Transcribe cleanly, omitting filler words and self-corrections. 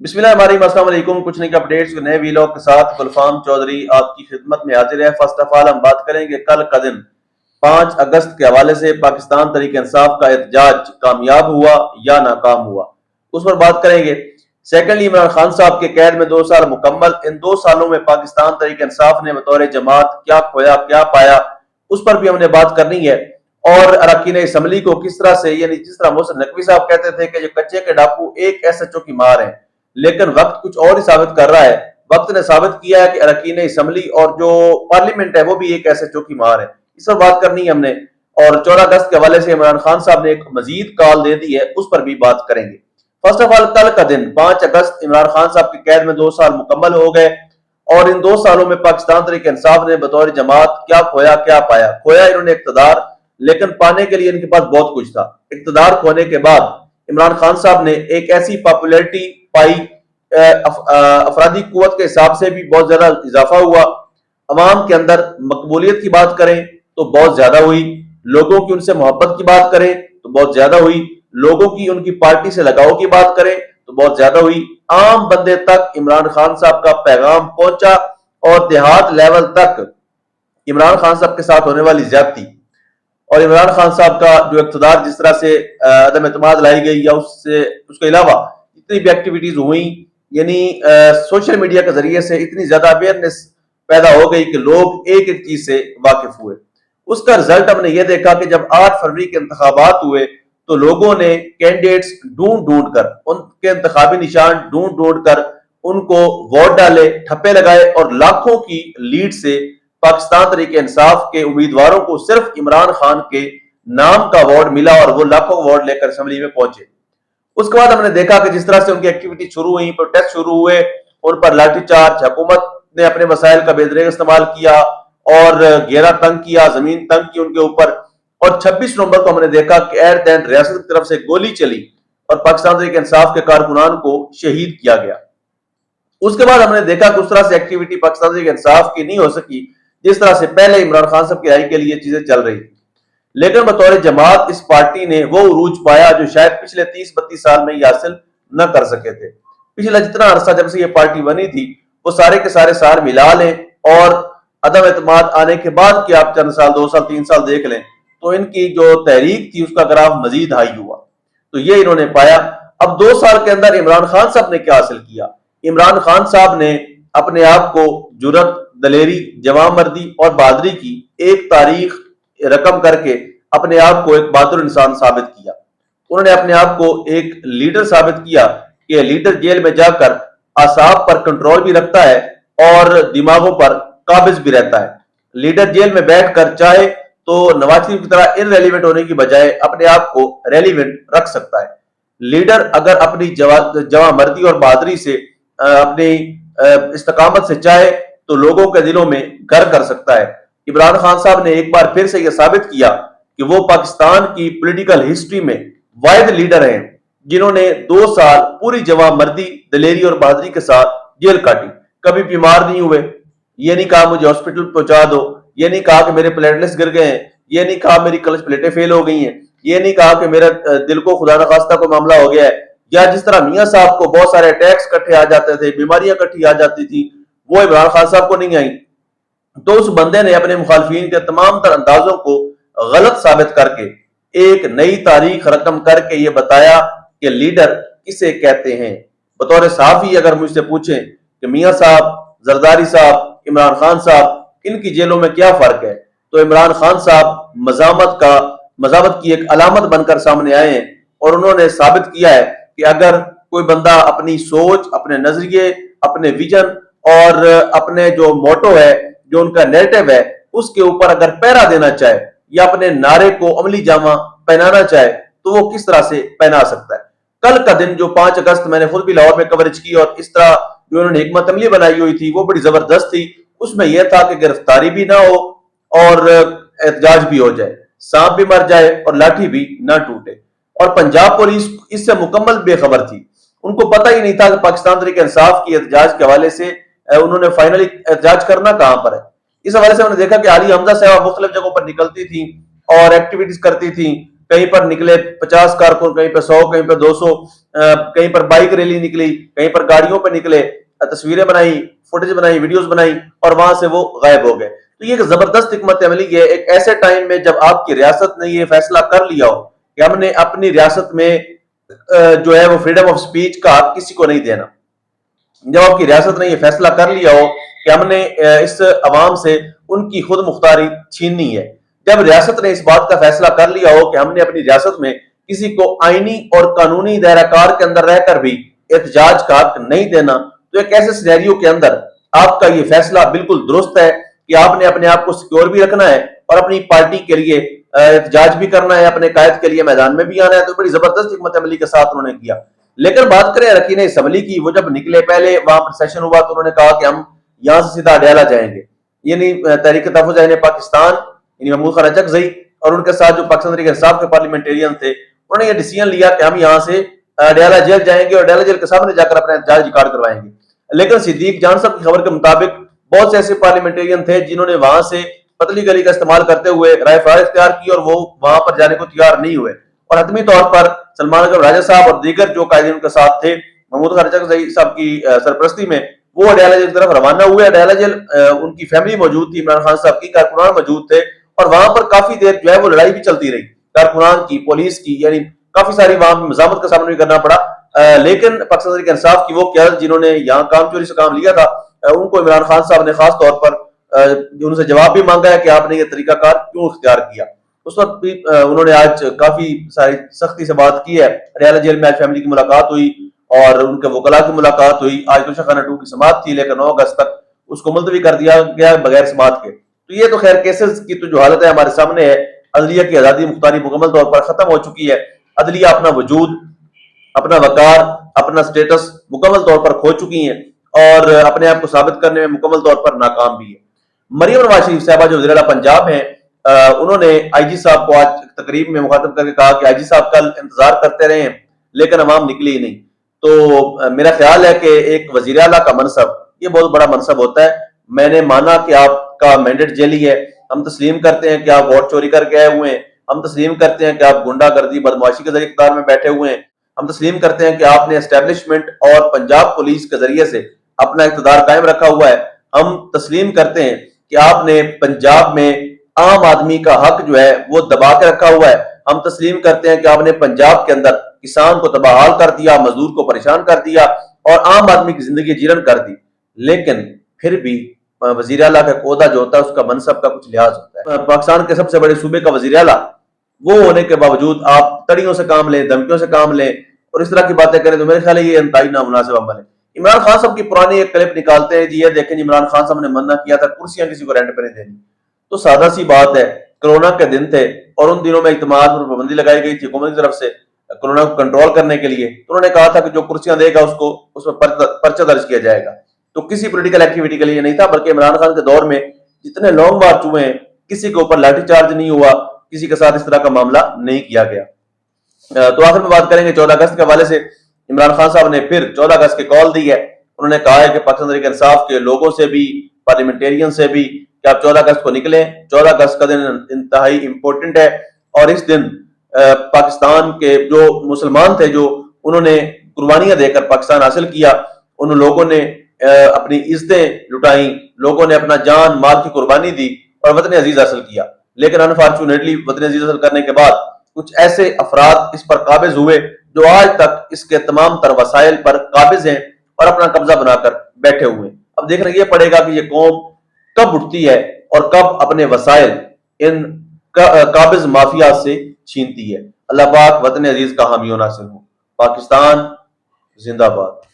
بسم اللہ الرحمن الرحیم، السلام علیکم۔ کچھ نہیں اپڈیٹس نئے ویلاگ کے ساتھ گلفام چودھری آپ کی خدمت میں حاضر ہے۔ فرسٹ آف آل ہم بات کریں گے کل کا دن 5 اگست کے حوالے سے پاکستان تحریک انصاف کا احتجاج کامیاب ہوا یا ناکام ہوا، اس پر بات کریں گے۔ سیکنڈلی، عمران خان صاحب کے قید میں 2 سال مکمل، ان 2 سالوں میں پاکستان تحریک انصاف نے بطور جماعت کیا کھویا کیا پایا، اس پر بھی ہم نے بات کرنی ہے۔ اور اراکین اسمبلی کو کس طرح سے، یعنی جس طرح محسن نقوی صاحب کہتے تھے کہ جو کچے کے ڈاکو ایک ایس ایچ او کی مار ہیں، لیکن وقت کچھ اور ہی ثابت کر رہا ہے۔ وقت نے ثابت کیا ہے کہ اراکین اسمبلی اور جو پارلیمنٹ ہے وہ بھی ایک ایس ایچ او کی مار ہے۔ اس پر بات کرنی ہے ہم نے۔ اور 14 اگست کے حوالے سے عمران خان صاحب نے ایک مزید کال دے دی ہے، اس پر بھی بات کریں گے۔ فرسٹ آف آل، کل کا دن 5 اگست عمران خان صاحب کی قید میں 2 سال مکمل ہو گئے، اور ان 2 سالوں میں پاکستان تحریک انصاف نے بطور جماعت کیا کھویا کیا پایا۔ کھویا انہوں نے اقتدار، لیکن پانے کے لیے ان کے پاس بہت کچھ تھا۔ اقتدار کھونے کے بعد عمران خان صاحب نے ایک ایسی پاپولیرٹی پائی، افرادی قوت کے حساب سے بھی بہت زیادہ اضافہ ہوا، عوام کے اندر مقبولیت کی بات کریں تو بہت زیادہ ہوئی، لوگوں کی ان سے محبت کی بات کریں تو بہت زیادہ ہوئی، لوگوں کی ان کی پارٹی سے لگاؤ کی بات کریں تو بہت زیادہ ہوئی۔ عام بندے تک عمران خان صاحب کا پیغام پہنچا، اور دیہات لیول تک عمران خان صاحب کے ساتھ ہونے والی زیادتی اور عمران خان صاحب کا جو اقتدار جس طرح سے عدم اعتماد لائی گئی، یا اس کے علاوہ جتنی بھی ایکٹیویٹیز ہوئیں، یعنی سوشل میڈیا کے ذریعے سے اتنی زیادہ اویئرنیس پیدا ہو گئی کہ لوگ ایک ایک چیز سے واقف ہوئے۔ اس کا رزلٹ ہم نے یہ دیکھا کہ جب 8 فروری کے انتخابات ہوئے تو لوگوں نے کینڈیڈیٹس ڈھونڈ ڈھونڈ کر، ان کے انتخابی نشان ڈھونڈ ڈھونڈ کر ان کو ووٹ ڈالے، ٹھپے لگائے، اور لاکھوں کی لیڈ سے پاکستان تحریک انصاف کے امیدواروں کو صرف عمران خان کے نام کا ووٹ ملا، اور وہ لاکھوں ووٹ لے کر اسمبلی میں پہنچے۔ اس کے بعد ہم نے دیکھا کہ جس طرح سے ان کی ایکٹیویٹی شروع ہوئی، پروٹیسٹ شروع ہوئے، ان پر لاٹھی چارج، حکومت نے اپنے وسائل کا بے دریغ استعمال کیا اور گھیرا تنگ کیا، زمین تنگ کی ان کے اوپر۔ اور 26 نومبر کو ہم نے دیکھا کہ ایٹ دین ریاست کی طرف سے گولی چلی اور پاکستان تحریک انصاف کے کارکنان کو شہید کیا گیا۔ اس کے بعد ہم نے دیکھا کہ اس طرح سے ایکٹیویٹی پاکستان تحریک انصاف کی نہیں ہو سکی جس طرح سے پہلے عمران خان صاحب کی رہائی کے لیے چیزیں چل رہی تھی، لیکن بطور جماعت اس پارٹی نے وہ عروج پایا جو شاید پچھلے 30-32 سال میں یہ حاصل نہ کر سکے تھے۔ پچھلا جتنا عرصہ جب سے یہ پارٹی بنی تھی، وہ سارے کے سارے سال ملا لیں اور عدم اعتماد آنے کے بعد کہ آپ چند سال، 2 سال 3 سال دیکھ لیں، تو ان کی جو تحریک تھی اس کا گراف مزید ہائی ہوا۔ تو یہ انہوں نے پایا۔ اب 2 سال کے اندر عمران خان صاحب نے کیا حاصل کیا؟ عمران خان صاحب نے اپنے آپ کو جرأت، دلیری، جوان مردی اور بہادری کی ایک تاریخ رقم کر کے اپنے آپ کو ایک بہادر انسان ثابت کیا۔ انہوں نے اپنے آپ کو ایک لیڈر ثابت کیا کہ لیڈر جیل میں جا کر اعصاب پر کنٹرول بھی رکھتا ہے اور دماغوں پر قابض بھی رہتا ہے۔ لیڈر جیل میں بیٹھ کر چاہے تو نواز شریف کی طرح ان ریلیونٹ ہونے کی بجائے اپنے آپ کو ریلیونٹ رکھ سکتا ہے۔ لیڈر اگر اپنی جواں مردی اور بہادری سے، اپنی استقامت سے چاہے تو لوگوں کے دلوں میں گھر کر سکتا ہے۔ عمران خان صاحب نے ایک بار پھر سے یہ ثابت کیا کہ وہ پاکستان کی پولیٹیکل ہسٹری میں واحد لیڈر ہیں جنہوں نے 2 سال پوری جواں مردی، دلیری اور بہادری کے ساتھ جیل کاٹی، کبھی بیمار نہیں ہوئے، یہ نہیں کہا مجھے ہاسپٹل پہنچا دو، یہ نہیں کہا کہ میرے پلیٹلیٹس گر گئے ہیں، یہ نہیں کہا میری کلچ پلیٹیں فیل ہو گئی ہیں، یہ نہیں کہا کہ میرا دل کو خدا نخواستہ کوئی معاملہ ہو گیا ہے، یا جس طرح میاں صاحب کو بہت سارے اٹیکس کٹھے آ جاتے تھے، بیماریاں کٹھی آ جاتی تھی، وہ عمران خان صاحب کو نہیں آئی۔ تو اس بندے نے اپنے مخالفین کے تمام تر اندازوں کو غلط ثابت کر کے ایک نئی تاریخ رقم کر کے یہ بتایا کہ لیڈر کسے کہتے ہیں۔ بطور صحافی اگر مجھ سے پوچھیں کہ میاں صاحب، زرداری صاحب، عمران خان صاحب، ان کی جیلوں میں کیا فرق ہے، تو عمران خان صاحب مزاحمت کی ایک علامت بن کر سامنے آئے ہیں، اور انہوں نے ثابت کیا ہے کہ اگر کوئی بندہ اپنی سوچ، اپنے نظریے، اپنے ویژن اور اپنے جو موٹو ہے، جو ان کا نیریٹو ہے، اس کے اوپر اگر پہرا دینا چاہے یا اپنے نعرے کو عملی جامہ پہنانا چاہے تو وہ کس طرح سے پہنا سکتا ہے۔ کل کا دن جو 5 اگست میں نے خود بھی لاہور میں کوریج کی، اور اس طرح جو انہوں نے حکمت عملی بنائی ہوئی تھی وہ بڑی زبردست تھی۔ اس میں یہ تھا کہ گرفتاری بھی نہ ہو اور احتجاج بھی ہو جائے، سانپ بھی مر جائے اور لاٹھی بھی نہ ٹوٹے۔ اور پنجاب پولیس اس سے مکمل بے خبر تھی، ان کو پتہ ہی نہیں تھا کہ پاکستان تحریک انصاف کی احتجاج کے حوالے سے انہوں نے فائنلی احتجاج کرنا کہاں پر ہے۔ اس حوالے سے ہم نے دیکھا کہ عالیہ حمزہ صاحب مختلف جگہوں پر نکلتی تھیں اور ایکٹیویٹیز کرتی تھیں، کہیں پر نکلے 50 کارکن، کہیں پہ 100، کہیں پہ 200، کہیں پر بائک ریلی نکلی، کہیں پر گاڑیوں پہ نکلے، تصویریں بنائی، فوٹیج بنائی، ویڈیوز بنائی، اور وہاں سے وہ غائب ہو گئے۔ تو یہ ایک زبردست حکمت عملی ہے ایک ایسے ٹائم میں جب آپ کی ریاست نے یہ فیصلہ کر لیا ہو کہ ہم نے اپنی ریاست میں جو ہے وہ فریڈم آف سپیچ کا حق کسی کو نہیں دینا۔ جب آپ کی ریاست نے یہ فیصلہ کر لیا ہو کہ ہم نے اس عوام سے ان کی خود مختاری چھیننی ہے، جب ریاست نے اس بات کا فیصلہ کر لیا ہو کہ ہم نے اپنی ریاست میں کسی کو آئینی اور قانونی دائرہ کار کے اندر رہ کر بھی احتجاج کا حق نہیں دینا، تو ایک ایسے سینیریو کے اندر آپ کا یہ فیصلہ بالکل درست ہے کہ آپ نے اپنے آپ کو سیکیور بھی رکھنا ہے اور اپنی پارٹی کے لیے احتجاج بھی کرنا ہے، اپنے قائد کے لیے میدان میں بھی آنا ہے۔ تو بڑی زبردست حکمت عملی کے ساتھ انہوں نے کیا۔ لیکن بات کریں اراکین اسمبلی کی، وہ جب نکلے پہلے وہاں پر سیشن ہوا تو انہوں نے کہا کہ ہم یہاں سے سیدھا اڈیالہ جائیں گے، یعنی تحریک تحفظ عین پاکستان یعنی محمود خان اچکزئی اور ان کے ساتھ جو پاکستان تحریک انصاف کے پارلیمنٹیرین تھے، انہوں نے یہ ڈیسیژن لیا کہ ہم یہاں سے اڈیالہ جیل جائیں گے اور اڈیالہ جیل کے سامنے جا کر اپنا احتجاج ریکارڈ کروائیں گے۔ لیکن صدیق جان صاحب کی خبر کے مطابق بہت سے ایسے پارلیمنٹیرین تھے جنہوں نے وہاں سے پتلی گلی کا استعمال کرتے ہوئے رائے فرار اختیار کی اور وہ وہاں پر جانے کو تیار نہیں ہوئے، اور حتمی طور پر سلمان اکرم راجہ صاحب اور دیگر جو قائدین ان کے ساتھ تھے محمود خان اچکزئی صاحب کی سرپرستی میں، وہ اڈیالہ جیل کی طرف روانہ ہوئے۔ اڈیالہ جیل ان کی فیملی موجود تھی، عمران خان صاحب کی کارکنان موجود تھے، اور وہاں پر کافی دیر جو ہے وہ لڑائی بھی چلتی رہی کارکنان کی، پولیس کی، یعنی کافی ساری وہاں مزاحمت کا سامنا بھی کرنا پڑا۔ لیکن پاکستان تحریک انصاف کی وہ قیادت جنہوں نے یہاں کام چوری سے کام لیا تھا، ان کو عمران خان صاحب نے خاص طور پر ان سے جواب بھی مانگا ہے کہ آپ نے یہ طریقہ کار کیوں اختیار کیا۔ اس وقت بھی انہوں نے آج کافی ساری سختی سے بات کی ہے۔ اڈیالہ جیل میں آج فیملی کی ملاقات ہوئی اور ان کے وکلاء کی ملاقات ہوئی۔ آج گلشن خانہ 2 کی سماعت تھی لیکن 9 اگست تک اس کو ملتوی کر دیا گیا بغیر سماعت کے۔ تو یہ تو خیر کیسز کی تو جو حالت ہے ہمارے سامنے ہے، عدلیہ کی آزادی مختاری مکمل طور پر ختم ہو چکی ہے۔ عدلیہ اپنا وجود، اپنا وقار، اپنا سٹیٹس مکمل طور پر کھو چکی ہیں اور اپنے آپ کو ثابت کرنے میں مکمل طور پر ناکام بھی ہے۔ مریم نواز شریف صاحبہ جو وزیر اعلیٰ پنجاب ہیں، انہوں نے آئی جی صاحب کو آج تقریب میں مخاطب کر کے کہا کہ آئی جی صاحب کل انتظار کرتے رہے ہیں لیکن عوام نکلی ہی نہیں۔ تو میرا خیال ہے کہ ایک وزیر اعلیٰ کا منصب یہ بہت بڑا منصب ہوتا ہے۔ میں نے مانا کہ آپ کا مینڈیٹ جیلی ہے، ہم تسلیم کرتے ہیں کہ آپ ووٹ چوری کر کے آئے ہوئے ہیں، ہم تسلیم کرتے ہیں کہ آپ گنڈا گردی بدمعاشی کے ذریعے اقتدار میں بیٹھے ہوئے ہیں، ہم تسلیم کرتے ہیں کہ آپ نے اسٹیبلشمنٹ اور پنجاب پولیس کے ذریعے سے اپنا اقتدار قائم رکھا ہوا ہے، ہم تسلیم کرتے ہیں کہ آپ نے پنجاب میں عام آدمی کا حق جو ہے وہ دبا کے رکھا ہوا ہے، ہم تسلیم کرتے ہیں کہ آپ نے پنجاب کے اندر کسان کو تباہ کر دیا، مزدور کو پریشان کر دیا اور عام آدمی کی زندگی جیرن کر دی۔ لیکن پھر بھی وزیر اعلیٰ کا عہدہ جو ہوتا ہے اس کا منصب کا کچھ لحاظ ہوتا ہے۔ پاکستان کے سب سے بڑے صوبے کا وزیر اعلیٰ وہ ہونے کے باوجود آپ تڑیوں سے کام لیں، دھمکیوں سے کام لیں اور اس طرح کی باتیں کریں تو میرے خیال ہے یہ انتہائی نامناسب عمل ہے۔ عمران خان صاحب کی پرانی ایک کلپ نکالتے ہیں جی، یہ دیکھیں جی عمران خان صاحب نے منع کیا تھا کرسیاں کسی کو رینٹ پہ نہیں دینی۔ تو سادہ سی بات ہے، کرونا کے دن تھے اور ان دنوں میں اجتماعات پر پابندی لگائی گئی تھی حکومت کی طرف سے کرونا کو کنٹرول کرنے کے لیے۔ تو انہوں نے کہا تھا کہ جو کرسیاں دے گا اس میں پرچہ درج کیا جائے گا۔ تو کسی پولیٹیکل ایکٹیویٹی کے لیے نہیں تھا، بلکہ عمران خان کے دور میں جتنے لانگ مارچ ہوئے ہیں کسی کے اوپر لاٹھی چارج نہیں ہوا، کسی کے ساتھ اس طرح کا معاملہ نہیں کیا گیا۔ تو آخر میں بات کریں گے 14 اگست کے حوالے سے۔ عمران خان صاحب نے پھر 14 اگست کے کال دی ہے، انہوں نے کہا ہے کہ پاکستان تحریک انصاف کے لوگوں سے بھی، پارلیمنٹیرین سے بھی کہ آپ 14 اگست کو نکلیں۔ 14 اگست کا دن انتہائی امپورٹنٹ ہے اور اس دن پاکستان کے جو مسلمان تھے جو انہوں نے قربانیاں دے کر پاکستان حاصل کیا، ان لوگوں نے اپنی عزتیں لٹائیں، لوگوں نے اپنا جان مال کی قربانی دی اور وطن عزیز حاصل کیا۔ لیکن انفارچونیٹلی وطن عزیز حاصل کرنے کے بعد کچھ ایسے افراد اس پر قابض ہوئے جو آج تک اس کے تمام تر وسائل پر قابض ہیں اور اپنا قبضہ بنا کر بیٹھے ہوئے ہیں۔ اب دیکھنا یہ پڑے گا کہ یہ قوم کب اٹھتی ہے اور کب اپنے وسائل ان قابض مافیا سے چھینتی ہے۔ اللہ پاک وطن عزیز کا حامی و ناصر ہو۔ پاکستان زندہ باد۔